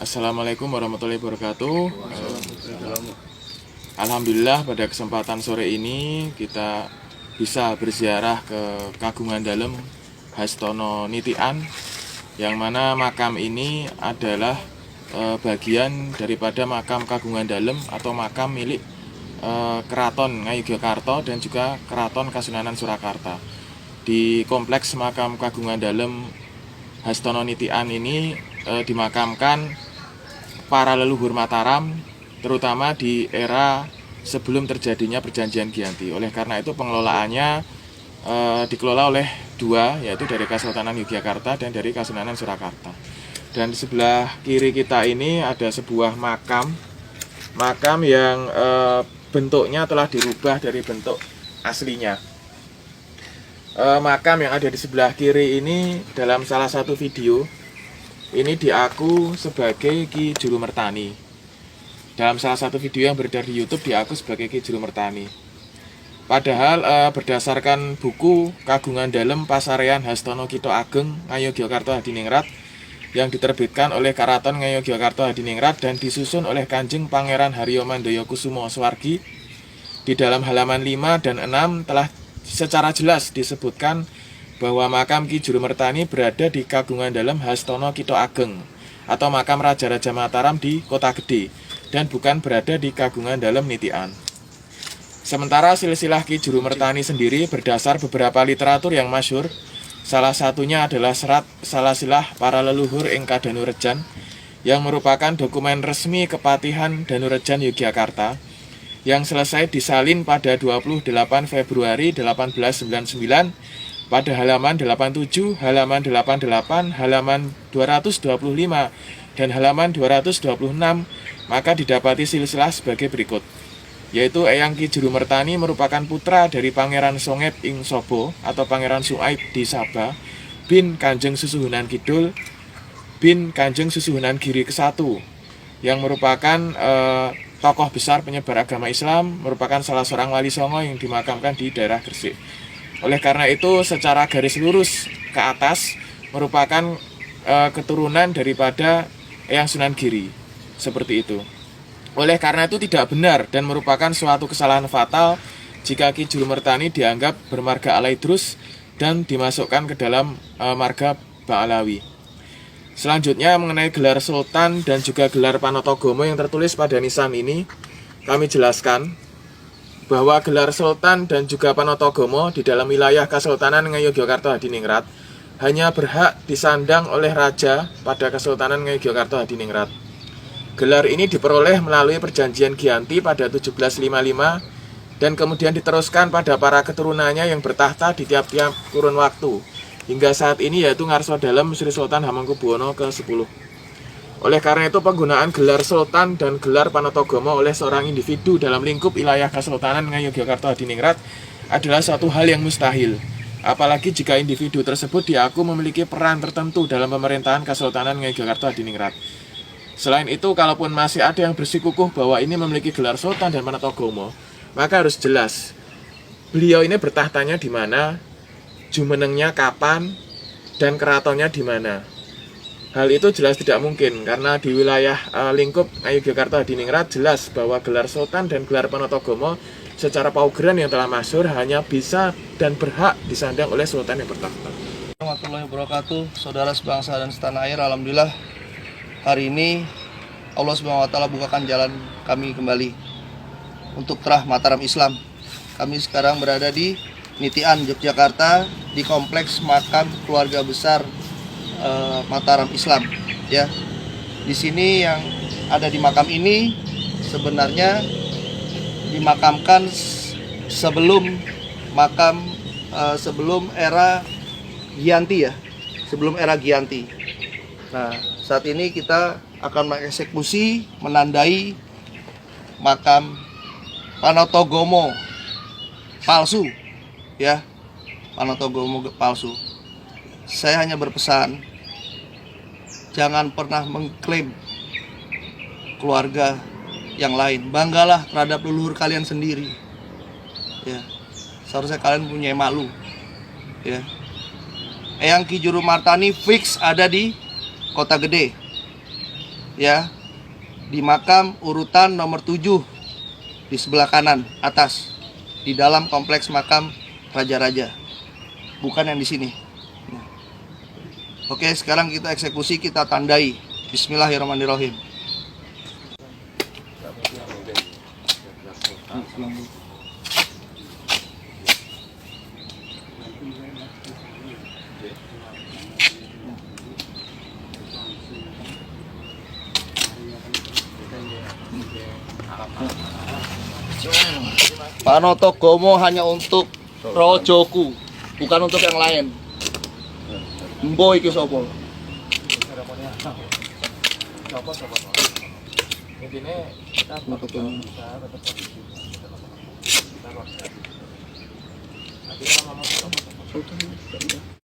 Assalamualaikum warahmatullahi wabarakatuh. Alhamdulillah pada kesempatan sore ini kita bisa berziarah ke Kagungan Dalem Hastono Nitian, yang mana makam ini adalah bagian daripada makam Kagungan Dalem atau makam milik Keraton Ngayogyakarta dan juga Keraton Kasunanan Surakarta. Di kompleks makam Kagungan Dalem Hastono Nitian ini dimakamkan para leluhur Mataram, terutama di era sebelum terjadinya perjanjian Giyanti. Oleh karena itu pengelolaannya dikelola oleh dua, yaitu dari Kesultanan Yogyakarta dan dari Kasunanan Surakarta. Dan di sebelah kiri kita ini ada sebuah makam yang bentuknya telah dirubah dari bentuk aslinya. Makam yang ada di sebelah kiri ini dalam salah satu video ini diaku sebagai Ki Juru Mertani. Dalam salah satu video yang beredar di YouTube diaku sebagai Ki Juru Mertani. Padahal berdasarkan buku Kagungan Dalem Pasarean Hastono Kito Ageng Ngayogyakarta Hadiningrat yang diterbitkan oleh Karaton Ngayogyakarta Hadiningrat dan disusun oleh Kanjeng Pangeran Haryo Mandoyo Kusumo Swargi, di dalam halaman 5 dan 6 telah secara jelas disebutkan bahwa makam Ki Juru Mertani berada di Kagungan Dalem Hastono Kito Ageng atau makam Raja-Raja Mataram di Kota Gede, dan bukan berada di Kagungan Dalem Nitian. Sementara silsilah Ki Juru Mertani sendiri berdasar beberapa literatur yang masyhur, salah satunya adalah Serat Salasilah Para Leluhur ing Kadanurejan yang merupakan dokumen resmi Kepatihan Danurejan Yogyakarta yang selesai disalin pada 28 Februari 1899 pada halaman 87, halaman 88, halaman 225, dan halaman 226, maka didapati silsilah sebagai berikut, yaitu Eyang Ki Juru Mertani merupakan putra dari Pangeran Songep ing Sobo atau Pangeran Suaib di Sabah bin Kanjeng Susuhunan Kidul bin Kanjeng Susuhunan Giri ke-1 yang merupakan tokoh besar penyebar agama Islam, merupakan salah seorang wali songo yang dimakamkan di daerah Gresik. Oleh karena itu secara garis lurus ke atas merupakan keturunan daripada Eyang Sunan Giri, seperti itu. Oleh karena itu tidak benar dan merupakan suatu kesalahan fatal jika Ki Juru Mertani dianggap bermarga Alaidrus dan dimasukkan ke dalam marga Ba'alawi. Selanjutnya mengenai gelar Sultan dan juga gelar Panotogomo yang tertulis pada nisan ini, kami jelaskan bahwa gelar Sultan dan juga Panotogomo di dalam wilayah Kesultanan Ngayogyakarta Hadiningrat hanya berhak disandang oleh raja pada Kesultanan Ngayogyakarta Hadiningrat. Gelar ini diperoleh melalui perjanjian Giyanti pada 1755 dan kemudian diteruskan pada para keturunannya yang bertahta di tiap-tiap kurun waktu hingga saat ini, yaitu Ngarso Dalem Sri Sultan Hamengkubuwono ke-10. Oleh karena itu penggunaan gelar Sultan dan gelar Panotogomo oleh seorang individu dalam lingkup wilayah Kesultanan Ngayogyakarta Hadiningrat adalah suatu hal yang mustahil, apalagi jika individu tersebut diaku memiliki peran tertentu dalam pemerintahan Kesultanan Ngayogyakarta Hadiningrat. Selain itu, kalaupun masih ada yang bersikukuh bahwa ini memiliki gelar Sultan dan Panotogomo, maka harus jelas beliau ini bertahtanya di mana, jumenengnya kapan, dan keratonnya di mana. Hal itu jelas tidak mungkin karena di wilayah lingkup Ngayogyakarta Hadiningrat jelas bahwa gelar Sultan dan gelar Panotogomo secara paugeran yang telah masyhur hanya bisa dan berhak disandang oleh Sultan yang bertakhta. Warahmatullahi wabarakatuh, saudara sebangsa dan setanah air. Alhamdulillah hari ini Allah SWT bukakan jalan kami kembali untuk terah Mataram Islam. Kami sekarang berada di Nitian, Yogyakarta, di kompleks makam keluarga besar Mataram Islam, ya. Di sini yang ada di makam ini sebenarnya dimakamkan sebelum sebelum era Giyanti, ya, sebelum era Giyanti. Nah, saat ini kita akan mengeksekusi, menandai makam Panotogomo palsu, ya, Panotogomo palsu. Saya hanya berpesan, jangan pernah mengklaim keluarga yang lain. Banggalah terhadap leluhur kalian sendiri, ya. Seharusnya kalian punya malu, ya. Eyang Ki Juru Mertani fix ada di Kota Gede. ya, di makam urutan nomor 7 di sebelah kanan atas, di dalam kompleks makam raja-raja, bukan yang di sini. Oke, sekarang kita eksekusi, kita tandai. Bismillahirrahmanirrahim. Panotogomo hanya untuk rojoku, bukan untuk yang lain. Mbo iki sapa? Intinya kita Panotogomo.